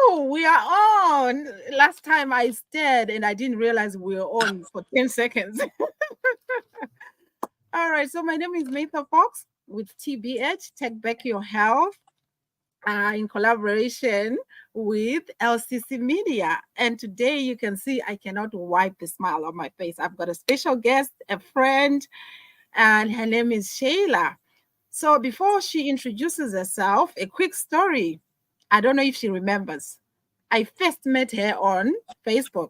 Oh, we are on. Last time I stared and I didn't realize we were on for 10 seconds. All right. So my name is Maytha Fox with TBH, Take Back Your Health, in collaboration with LCC Media. And today you can see I cannot wipe the smile on my face. I've got a special guest, a friend, and her name is Shayla. So before she introduces herself, a quick story. I don't know if she remembers. I first met her on Facebook.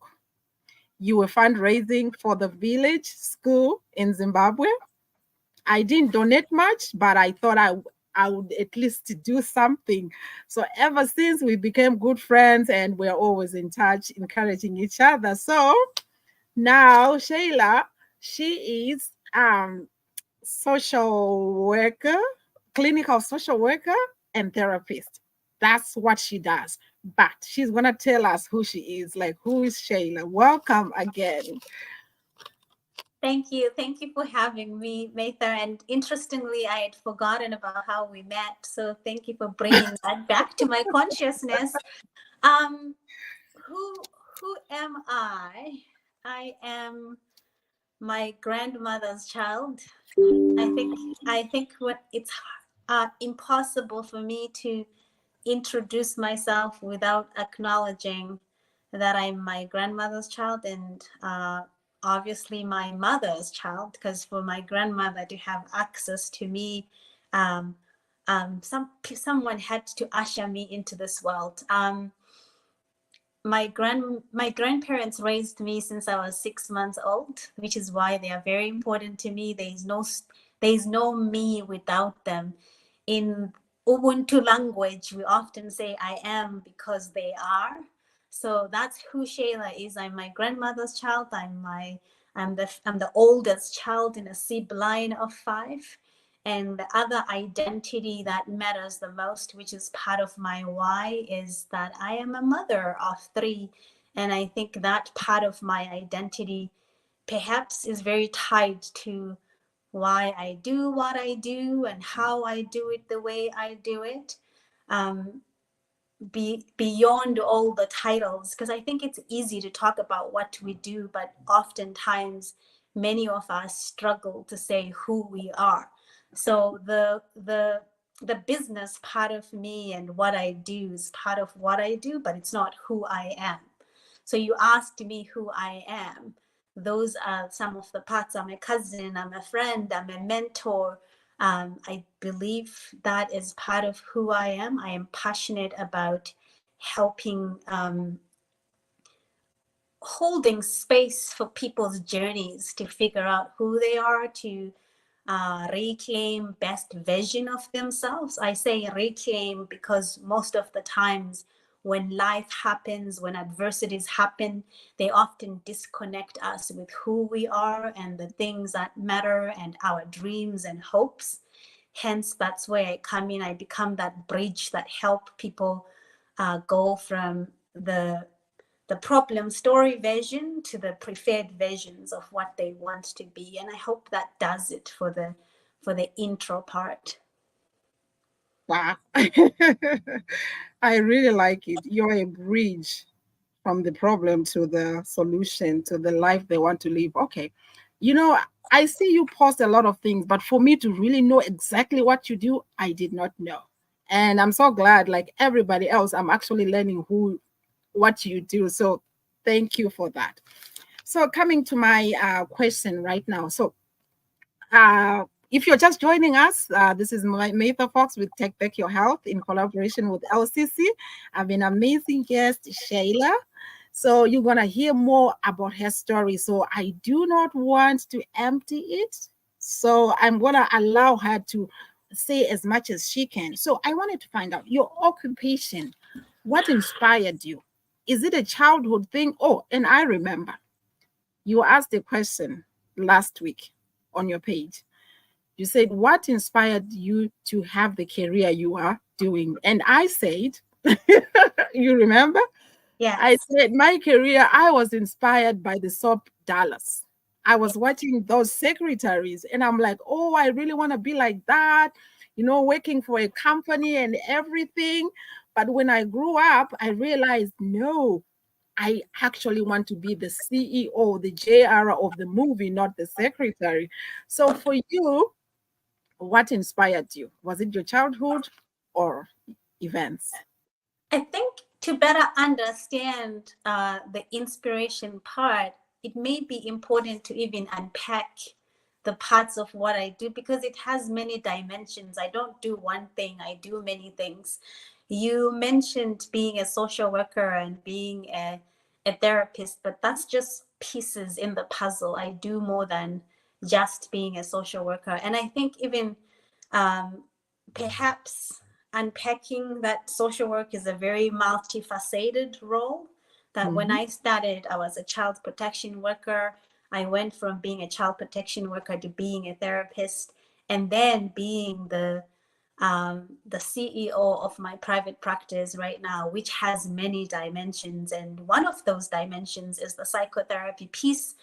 You were fundraising for the village school in Zimbabwe. I didn't donate much, but I thought I would at least do something. So ever since we became good friends and we're always in touch, encouraging each other. So now Shayla, she is social worker, clinical social worker, and therapist. That's what she does. But she's going to tell us who she is. Like, who is Shayla? Welcome again. Thank you. Thank you for having me, Maytha. And interestingly, I had forgotten about how we met. So thank you for bringing that back to my consciousness. Who am I? I am my grandmother's child. I think what it's impossible for me to introduce myself without acknowledging that I'm my grandmother's child and obviously my mother's child, because for my grandmother to have access to me, someone had to usher me into this world. My grandparents raised me since I was 6 months old, which is why they are very important to me. There's no me without them. In Ubuntu language, we often say I am because they are. So that's who Shayla is. I'm my grandmother's child. I'm the oldest child in a sibling of 5. And the other identity that matters the most, which is part of my why, is that I am a mother of 3. And I think that part of my identity perhaps is very tied to why I do what I do and how I do it the way I do it. Beyond all the titles, because I think it's easy to talk about what we do, but oftentimes many of us struggle to say who we are. So the business part of me and what I do is part of what I do, but it's not who I am. So you asked me who I am. Those are some of the parts. I'm a cousin, I'm a friend, I'm a mentor. I believe that is part of who I am. I am passionate about helping, holding space for people's journeys to figure out who they are, to reclaim best version of themselves. I say reclaim because most of the times when life happens, when adversities happen, they often disconnect us with who we are and the things that matter and our dreams and hopes. Hence, that's where I come in. I become that bridge that help people go from the problem story version to the preferred versions of what they want to be. And I hope that does it for the intro part. Wow. I really like it. You're a bridge from the problem to the solution to the life they want to live. Okay. I see you post a lot of things, but for me to really know exactly what you do, I did not know. And I'm so glad, like everybody else, I'm actually learning what you do. So thank you for that. So coming to my question right now. So if you're just joining us, this is Maytha Fox with Take Back Your Health in collaboration with LCC. I have an amazing guest, Shayla. So you're going to hear more about her story. So I do not want to empty it. So I'm going to allow her to say as much as she can. So I wanted to find out your occupation. What inspired you? Is it a childhood thing? Oh, and I remember you asked a question last week on your page. You said, what inspired you to have the career you are doing? And I said, you remember? Yes. I said, my career, I was inspired by the soap Dallas. I was watching those secretaries and I'm like, oh, I really want to be like that, working for a company and everything. But when I grew up, I realized no, I actually want to be the CEO, the JR of the movie, not the secretary. So for you, what inspired you? Was it your childhood or events? I think to better understand the inspiration part, it may be important to even unpack the parts of what I do because it has many dimensions. I don't do one thing, I do many things. You mentioned being a social worker and being a therapist, but that's just pieces in the puzzle. I do more than just being a social worker. And I think even um, perhaps unpacking that social work is a very multifaceted role. That when Mm-hmm. I started, I was a child protection worker. I went from being a child protection worker to being a therapist, and then being the CEO of my private practice right now, which has many dimensions. And one of those dimensions is the psychotherapy piece,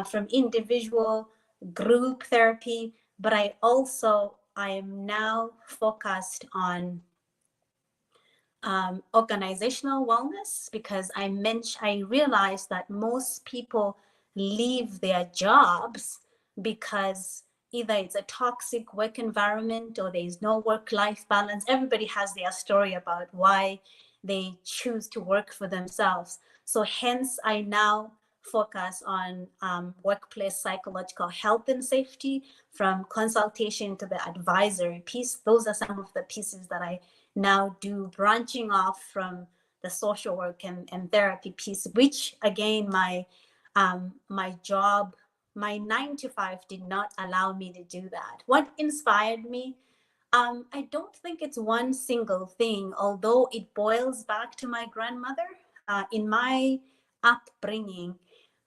from individual group therapy. But I am now focused on organizational wellness because I realized that most people leave their jobs because either it's a toxic work environment or there's no work-life balance. Everybody has their story about why they choose to work for themselves. So hence, I now focus on workplace psychological health and safety, from consultation to the advisory piece. Those are some of the pieces that I now do, branching off from the social work and therapy piece, which again, my job, my 9 to 5 did not allow me to do that. What inspired me? I don't think it's one single thing, although it boils back to my grandmother. In my upbringing,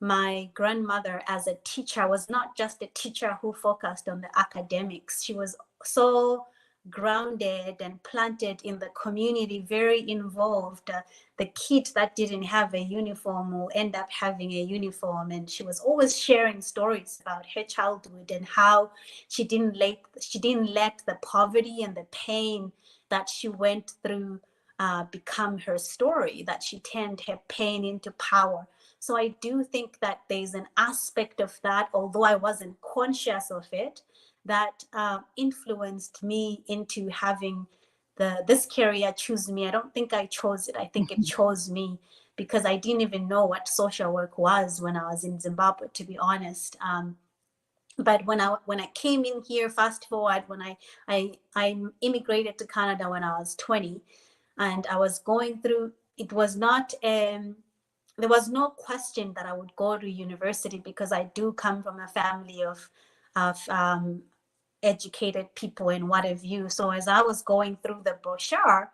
my grandmother as a teacher was not just a teacher who focused on the academics. She was so grounded and planted in the community, very involved. The kid that didn't have a uniform will end up having a uniform. And she was always sharing stories about her childhood and how she didn't let the poverty and the pain that she went through become her story, that she turned her pain into power. So I do think that there's an aspect of that, although I wasn't conscious of it, that influenced me into having this career choose me. I don't think I chose it. I think it chose me because I didn't even know what social work was when I was in Zimbabwe, to be honest. But when I came in here, fast forward, when I immigrated to Canada when I was 20, and I was going through. It was not there was no question that I would go to university because I do come from a family of educated people and what have you. So as I was going through the brochure,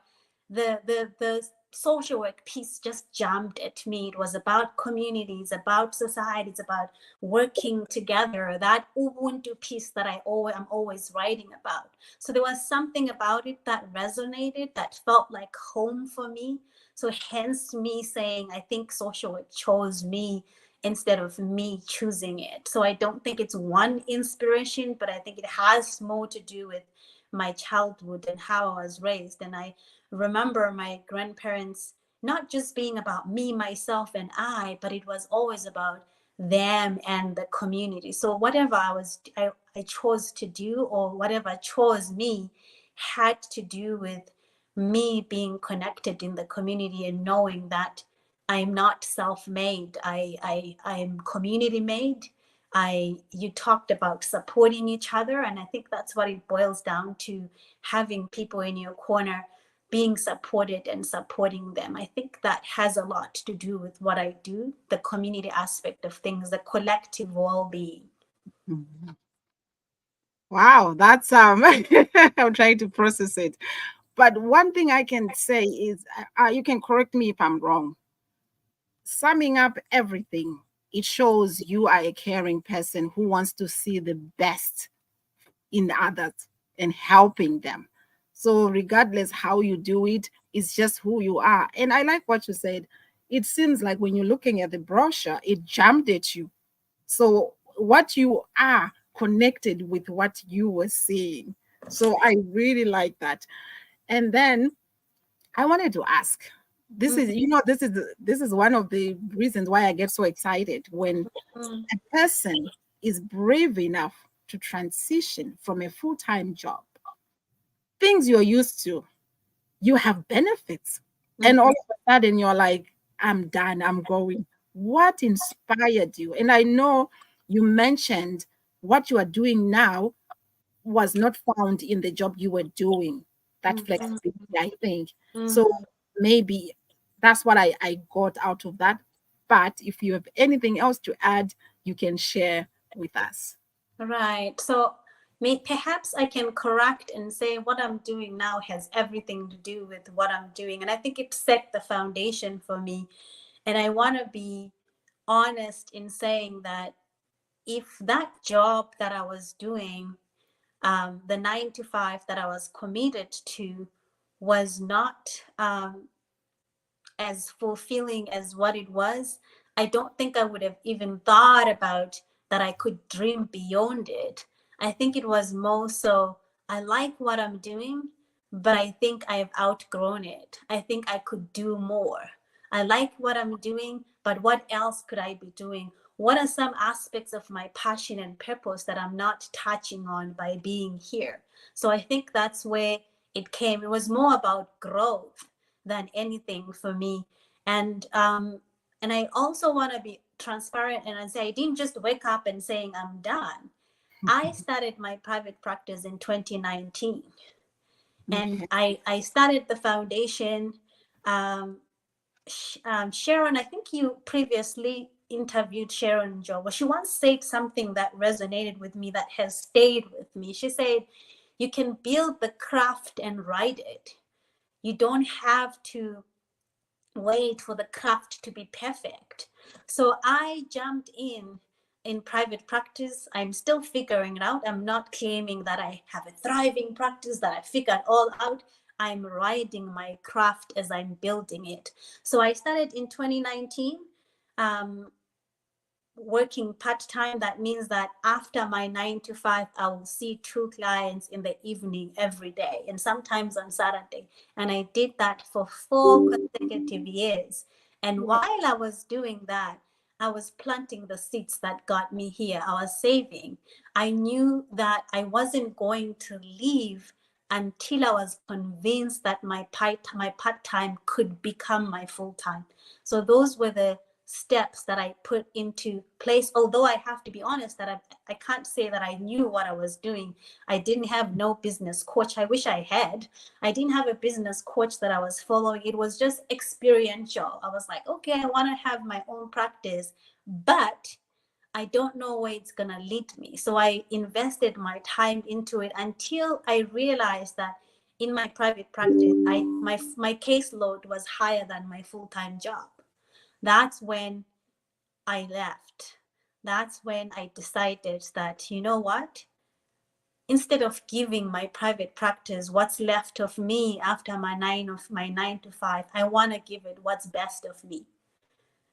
the social work piece just jumped at me. It was about communities, about societies, about working together. That Ubuntu piece that I'm always writing about. So there was something about it that resonated, that felt like home for me. So hence me saying, I think social work chose me instead of me choosing it. So I don't think it's one inspiration, but I think it has more to do with my childhood and how I was raised. And I remember my grandparents not just being about me, myself, and I, but it was always about them and the community. So whatever I chose to do, or whatever chose me, had to do with me being connected in the community and knowing that I'm not self-made. I'm community-made. You talked about supporting each other, and I think that's what it boils down to: having people in your corner, being supported and supporting them. I think that has a lot to do with what I do, the community aspect of things, the collective well-being. Mhm. Wow, that's I'm trying to process it. But one thing I can say is, you can correct me if I'm wrong. Summing up everything, it shows you are a caring person who wants to see the best in others and helping them. So regardless how you do it, it's just who you are. And I like what you said. It seems like when you're looking at the brochure, it jumped at you. So what you are connected with what you were seeing. So I really like that. And then I wanted to ask. This is, Mm, this is one of the reasons why I get so excited when mm, a person is brave enough to transition from a full-time job, things you're used to, you have benefits, and all mhm, of a sudden you're like, I'm done, I'm going. What inspired you? And I know you mentioned what you are doing now was not found in the job you were doing, that mhm, flexibility, I think. So mhm. maybe that's what I got out of that. But if you have anything else to add, you can share with us. Right. So perhaps I can correct and say what I'm doing now has everything to do with what I'm doing. And I think it set the foundation for me. And I want to be honest in saying that if that job that I was doing, the 9 to 5 that I was committed to, was not as fulfilling as what it was, I don't think I would have even thought about that I could dream beyond it. I think it was more so I like what I'm doing, but I think I have outgrown it. I think I could do more. I like what I'm doing, but what else could I be doing? What are some aspects of my passion and purpose that I'm not touching on by being here? So I think that's where it came. It was more about growth than anything for me. And I also want to be transparent and I say I didn't just wake up and saying I'm done. I started my private practice in 2019, and Okay. I started the foundation. Um, Sharon, I think you previously interviewed Sharon Joe. Well, she once said something that resonated with me, that has stayed with me. She said, "You can build the craft and write it. You don't have to wait for the craft to be perfect." So I jumped in private practice. I'm still figuring it out. I'm not claiming that I have a thriving practice, that I figured all out. I'm writing my craft as I'm building it. So I started in 2019. Um, Working part-time, that means that after my 9 to 5, I will see 2 clients in the evening every day, and sometimes on Saturday. And I did that for 4 consecutive years. And while I was doing that, I was planting the seeds that got me here. I was saving. I knew that I wasn't going to leave until I was convinced that my part-time could become my full-time. So those were the steps that I put into place. Although I have to be honest that I can't say that I knew what I was doing. I didn't have no business coach. I wish I had. I didn't have a business coach that I was following. It was just experiential. I was like, okay, I want to have my own practice, but I don't know where it's going to lead me. So I invested my time into it until I realized that in my private practice, my caseload was higher than my full-time job. That's when I left. That's when I decided that, you know what? Instead of giving my private practice what's left of me after my 9 to 5, I want to give it what's best of me,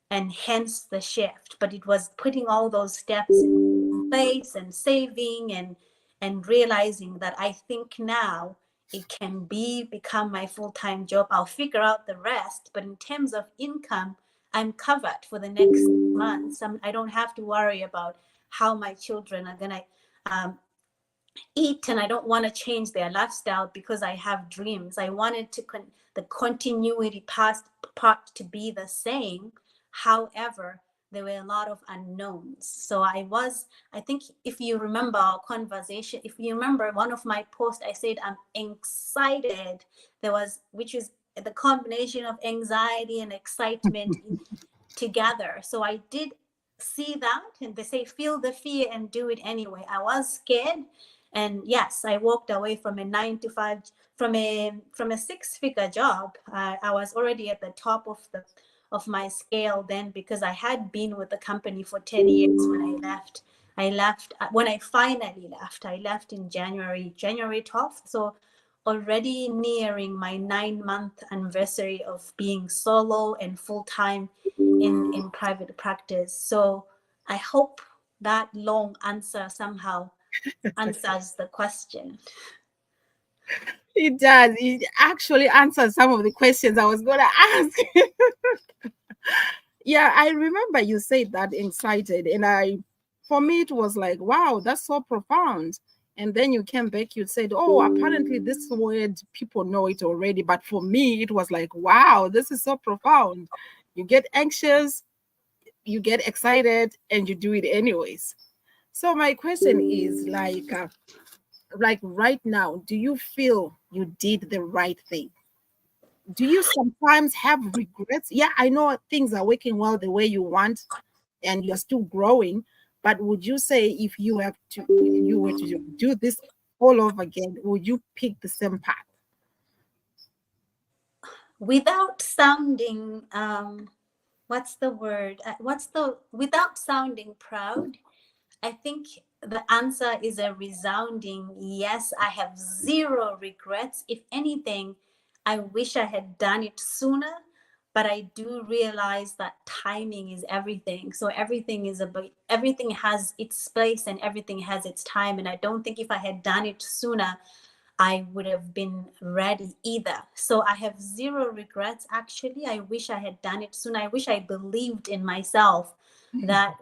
and hence the shift. But it was putting all those steps in place and saving and realizing that I think now it can become my full-time job. I'll figure out the rest, but in terms of income, I'm covered for the next months. I don't have to worry about how my children are gonna um, eat, and I don't want to change their lifestyle because I have dreams. I wanted the continuity past part to be the same. However, there were a lot of unknowns. So I think if you remember our conversation, if you remember one of my posts, I said I'm excited. Which is the combination of anxiety and excitement together. So I did see that, and they say feel the fear and do it anyway. I was scared, and yes, I walked away from a 9 to 5, from a 6-figure job. I was already at the top of my scale then, because I had been with the company for 10 years when I left. When I finally left. I left in January 12th. So already nearing my 9-month anniversary of being solo and full-time in private practice. So I hope that long answer somehow answers the question. It does. It actually answers some of the questions I was going to ask. Yeah, I remember you said that excited, and for me, it was like, wow, that's so profound. And then you came back, you said, oh, apparently this word, people know it already. But for me, it was like, wow, this is so profound. You get anxious, you get excited, and you do it anyways. So my question is like right now, do you feel you did the right thing? Do you sometimes have regrets? Yeah, I know things are working well the way you want and you're still growing, but would you say if you were to do this all over again, would you pick the same path? Without sounding what's the word without sounding proud, I think the answer is a resounding yes. I have zero regrets. If anything, I wish I had done it sooner, but I do realize that timing is everything. So everything has its place and everything has its time. And I don't think if I had done it sooner, I would have been ready either. So I have zero regrets. Actually, I wish I had done it sooner. I wish I believed in myself that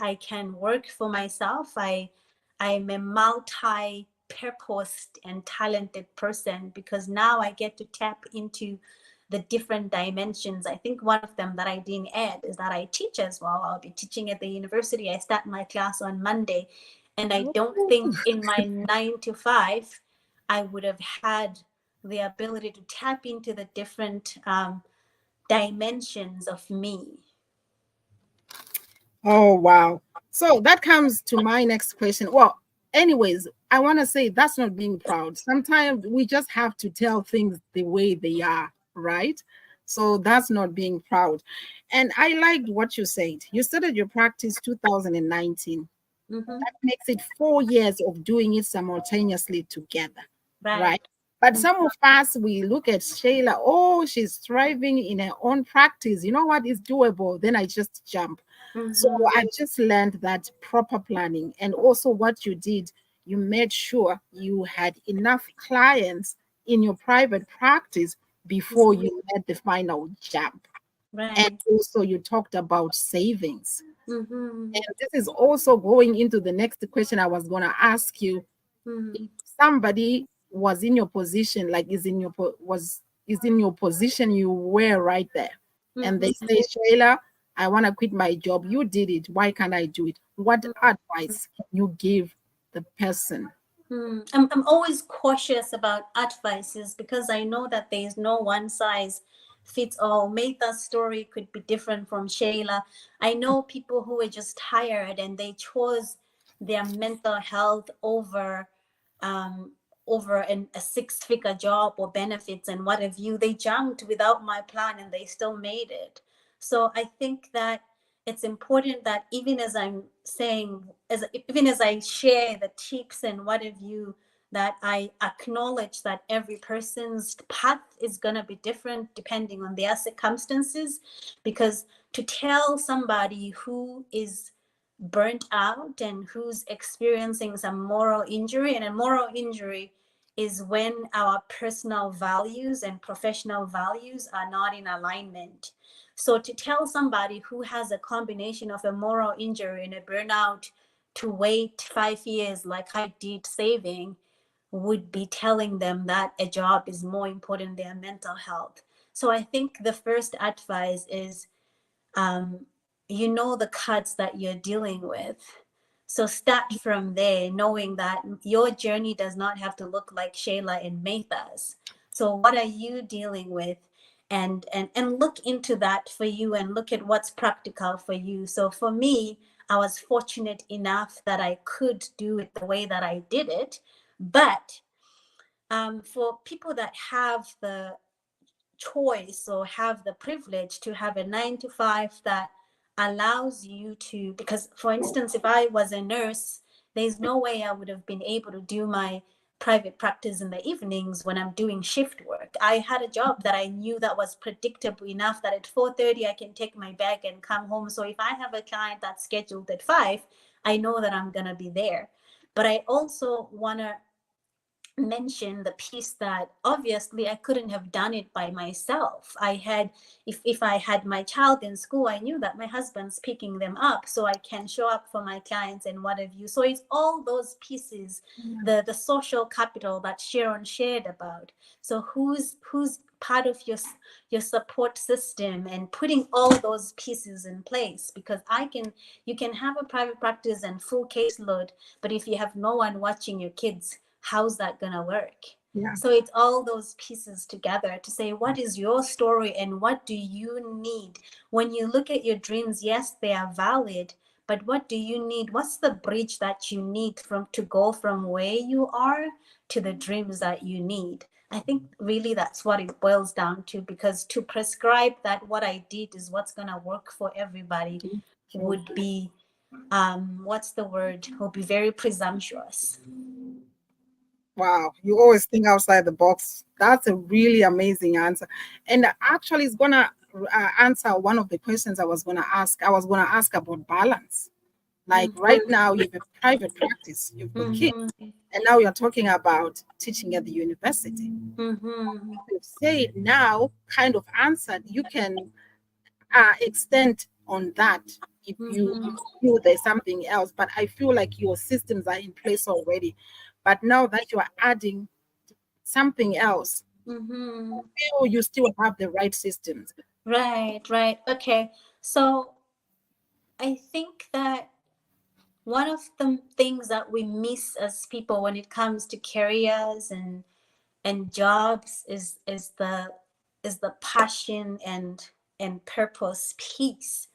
I can work for myself. I'm a multi-purposed and talented person because now I get to tap into the different dimensions. I think one of them that I didn't add is that I teach as well. I'll be teaching at the university. I start my class on Monday, and I don't think in my 9 to 5 I would have had the ability to tap into the different dimensions of me. Oh, wow. So that comes to my next question. Well, anyways, I want to say that's not being proud. Sometimes we just have to tell things the way they are, right? So that's not being proud. And I liked what you said. You started your practice 2019. Mm-hmm. That makes it 4 years of doing it simultaneously together, Right. right? But some of us, we look at Shayla, oh, she's thriving in her own practice. You know what is doable? Then I just jump. So Mm-hmm. I just learned that proper planning and also what you did, you made sure you had enough clients in your private practice before Mm-hmm. you made the final jump. And Right. also you talked about savings. Mm-hmm. And this is also going into the next question I was going to ask you. If Mm-hmm. somebody was in your position, like is in your position, you were right there, and they Mm-hmm. say, Shayla, I want to quit my job. You did it. Why can't I do it? What advice can you give the person? I'm always cautious about advices because I know that there is no one size fits all. Metha's story could be different from Shayla. I know people who were just tired and they chose their mental health um, over a six-figure job or benefits and what have you. They jumped without my plan and they still made it. So I think that it's important that even as I'm saying, even as I share the tips and what have you, that I acknowledge that every person's path is going to be different depending on their circumstances. Because to tell somebody who is burnt out and who's experiencing some moral injury, and a moral injury is when our personal values and professional values are not in alignment. So to tell somebody who has a combination of a moral injury and a burnout to wait 5 years like I did saving would be telling them that a job is more important than their mental health. So I think the first advice is um, you know the cuts that you're dealing with. So start from there, knowing that your journey does not have to look like Shayla and Metha's. So what are you dealing with? And look into that for you and look at what's practical for you. So for me, I was fortunate enough that I could do it the way that I did it. But for people that have the choice or have the privilege to have a 9 to 5 that allows you to, because for instance, if I was a nurse, there's no way I would have been able to do my private practice in the evenings when I'm doing shift work. I had a job that I knew that was predictable enough that at 4:30 I can take my bag and come home. So if I have a client that's scheduled at 5, I know that I'm going to be there. But I also want to mention the piece that obviously I couldn't have done it by myself. I had, if I had my child in school, I knew that my husband's picking them up, so I can show up for my clients and what have you. So it's all those pieces, the social capital that Sharon shared about. So who's part of your support system, and putting all those pieces in place, because you can have a private practice and full caseload, but if you have no one watching your kids, how's that gonna work? Yeah. So it's all those pieces together to say, what is your story and what do you need? When you look at your dreams, yes, they are valid, but what do you need? What's the bridge that you need from to go from where you are to the dreams that you need? I think really that's what it boils down to, because to prescribe that what I did is what's gonna work for everybody True. would be what's the word? Would be very presumptuous. Wow, you always think outside the box. That's a really amazing answer. And actually, it's going to answer one of the questions I was going to ask. I was going to ask about balance. Like right Mm-hmm. now, you have a private practice, you've got kids, Mm-hmm. and now you're talking about teaching at the university. Mm-hmm. You've said now, kind of answered, you can extend on that if you Mm-hmm. feel there's something else. But I feel like your systems are in place already. But now that you are adding something else, Mm-hmm. feel you still have the right systems. Right, right. Okay. So I think that one of the things that we miss as people when it comes to careers and jobs is the passion and purpose piece.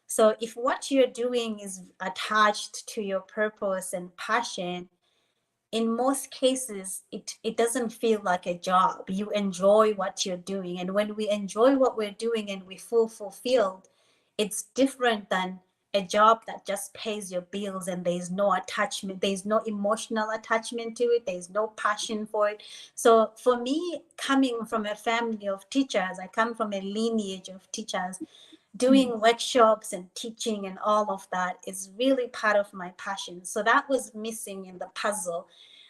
So if what you're doing is attached to your purpose and passion, in most cases it doesn't feel like a job. You enjoy what you're doing, and when we enjoy what we're doing and we feel fulfilled, it's different than a job that just pays your bills and there's no attachment, there's no emotional attachment to it, there's no passion for it. So for me, coming from a family of teachers, I come from a lineage of teachers. Doing workshops and teaching and all of that is really part of my passion. So that was missing in the puzzle.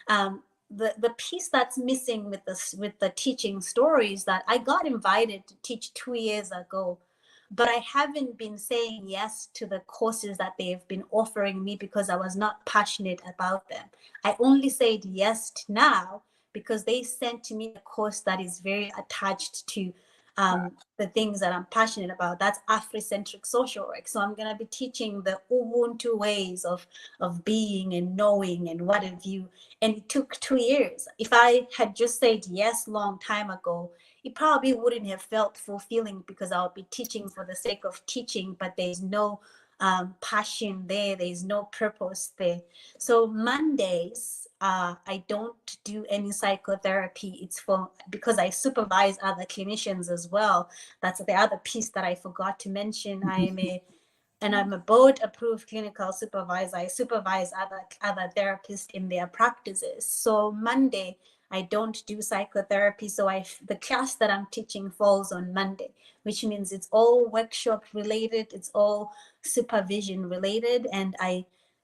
The piece that's missing with the teaching stories, that I got invited to teach 2 years ago, but I haven't been saying yes to the courses that they've been offering me because I was not passionate about them. I only said yes now because they sent to me a course that is very attached to the things that I'm passionate about. That's Afrocentric social work. So I'm going to be teaching the Ubuntu ways of being and knowing and what have you. And it took 2 years. If I had just said yes long time ago, it probably wouldn't have felt fulfilling because I'll be teaching for the sake of teaching, but there's no passion there, there's no purpose there. So Mondays, I don't do any psychotherapy. It's for because I supervise other clinicians as well. That's the other piece that I forgot to mention. I'm a board approved clinical supervisor. I supervise other therapists in their practices. So Monday, I don't do psychotherapy. So the class that I'm teaching falls on Monday, which means it's all workshop related, it's all supervision related, and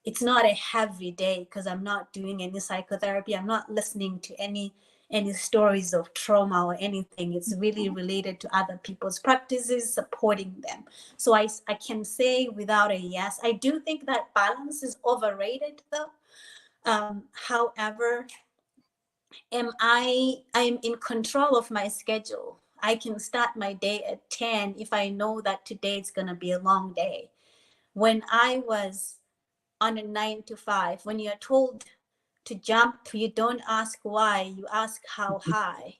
it's not a heavy day because I'm not doing any psychotherapy. I'm not listening to any stories of trauma or anything. It's really related to other people's practices, supporting them. So I can say without a yes, I do think that balance is overrated though. However, I'm in control of my schedule. I can start my day at 10 if I know that today it's going to be a long day. When I was on a 9 to 5, when you're told to jump, you don't ask why, you ask how high.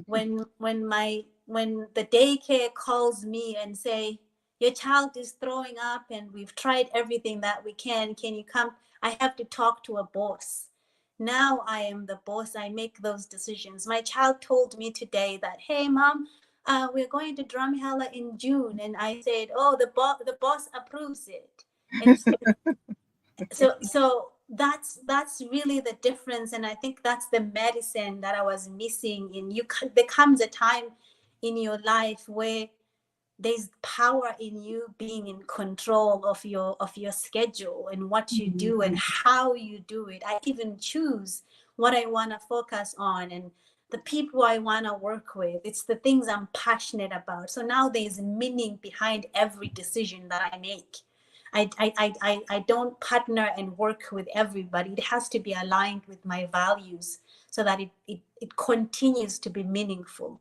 When the daycare calls me and say your child is throwing up and we've tried everything that we can you come, I have to talk to a boss. Now I am the boss. I make those decisions. My child told me today that, hey mom, we're going to Drumheller in June, and I said, oh, the boss approves it. And so that's really the difference, and I think that's the medicine that I was missing in you. There comes a time in your life where there's power in you being in control of your schedule and what you do and how you do it. I even choose what I want to focus on, and the people I want to work with. It's the things I'm passionate about. So now there's meaning behind every decision that I make. I don't partner and work with everybody. It has to be aligned with my values so that it continues to be meaningful.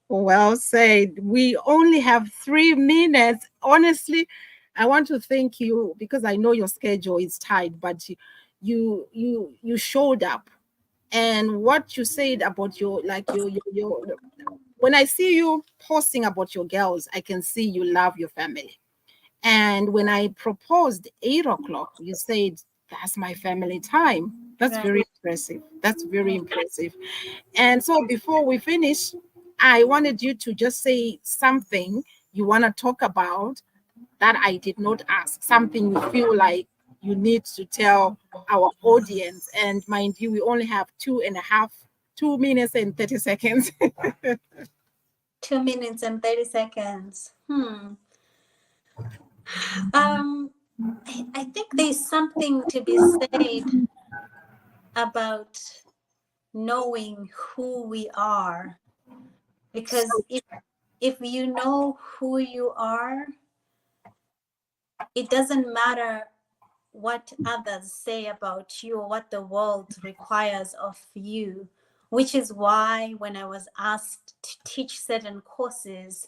Well said. We only have 3 minutes. Honestly, I want to thank you because I know your schedule is tight, but you showed up. And what you said about your like your when I see you posting about your girls, I can see you love your family. And when I proposed 8 o'clock, you said that's my family time. That's Right. very impressive. That's very Right. impressive. And so before we finish, I wanted you to just say something you want to talk about that I did not ask, something you feel like you need to tell our audience. And mind you, we only have 2 minutes and 30 seconds. 2 minutes and 30 seconds. Um, I think there's something to be said about knowing who we are, because So if you know who you are, it doesn't matter what others say about you or what the world requires of you, which is why when I was asked to teach certain courses,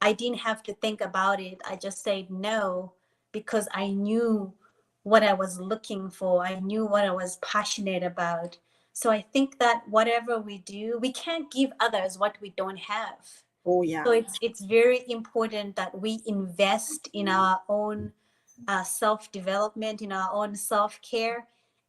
I didn't have to think about it. I just said no because I knew what I was looking for. I knew what I was passionate about. So I think that whatever we do, we can't give others what we don't have. oh yeah. So it's very important that we invest in our own self development, in our own self care.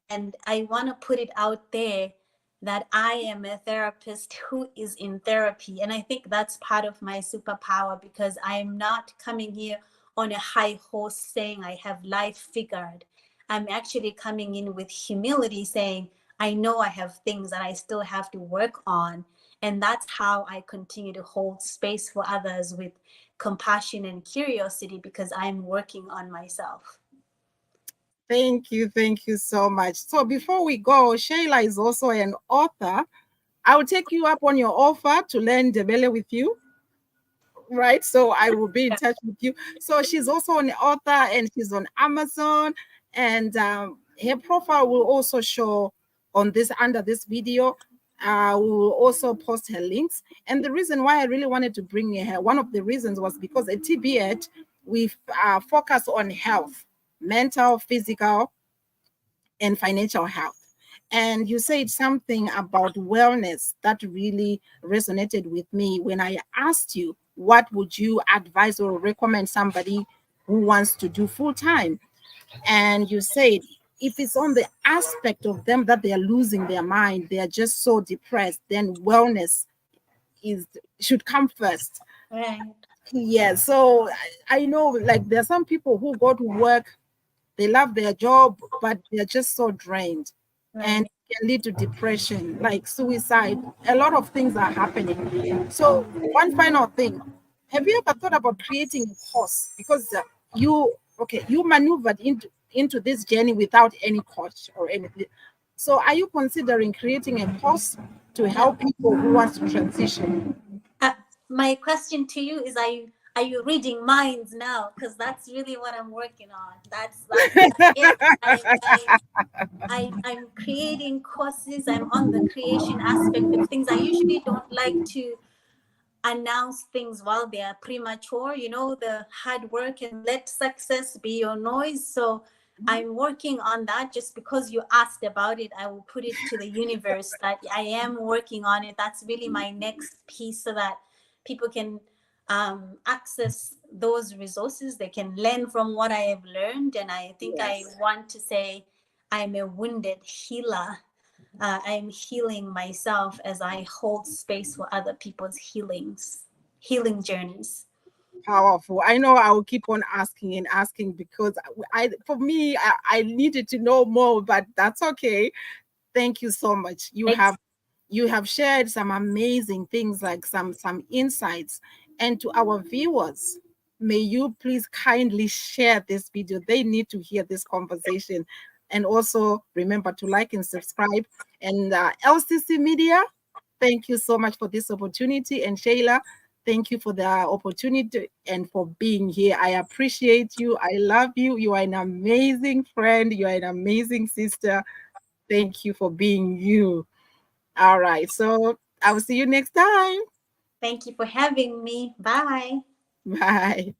And I want to put it out there that I am a therapist who is in therapy. And I think that's part of my superpower, because I'm not coming here on a high horse saying I have life figured. I'm actually coming in with humility saying, I know I have things that I still have to work on. And that's how I continue to hold space for others with compassion and curiosity, because I'm working on myself. Thank you. Thank you so much. So before we go, Shayla is also an author. I will take you up on your offer to learn Debele with you, right? So I will be in touch with you. So she's also an author and she's on Amazon, and her profile will also show on this under this video. We will also post her links. And the reason why I really wanted to bring her, one of the reasons was because at TBH we focus on health, mental, physical, and financial health. And you said something about wellness that really resonated with me when I asked you, what would you advise or recommend somebody who wants to do full time? And you said, if it's on the aspect of them that they are losing their mind, they are just so depressed, then wellness is should come first. Right, Yeah. So I know like there are some people who go to work, they love their job, but they're just so drained, and right. it can lead to depression, like suicide. A lot of things are happening. So, one final thing: have you ever thought about creating a course? Because you maneuvered into this journey without any coach or anything. So, are you considering creating a course to No. help people who want to transition? Uh, my question to you is: are you reading minds now? Because that's really what I'm working on. That's it. I'm creating courses. I'm on the creation aspect of things. I usually don't like to announce things while they are premature, the hard work, and let success be your noise. So I'm working on that. Just because you asked about it, I will put it to the universe that I am working on it. That's really my next piece, so that people can access those resources. They can learn from what I have learned. And I think I Yes. want to say I'm a wounded healer. I'm healing myself as I hold space for other people's healing journeys. Powerful. I know I will keep on asking and asking because for me, I needed to know more, but that's okay. Thank you so much. Thanks. You have shared some amazing things, like some insights. And to our viewers, may you please kindly share this video. They need to hear this conversation. And also remember to like and subscribe. And LCC Media, thank you so much for this opportunity. And Shayla, thank you for the opportunity and for being here. I appreciate you. I love you. You are an amazing friend. You are an amazing sister. Thank you for being you. All right. So I will see you next time. Thank you for having me. Bye. Bye.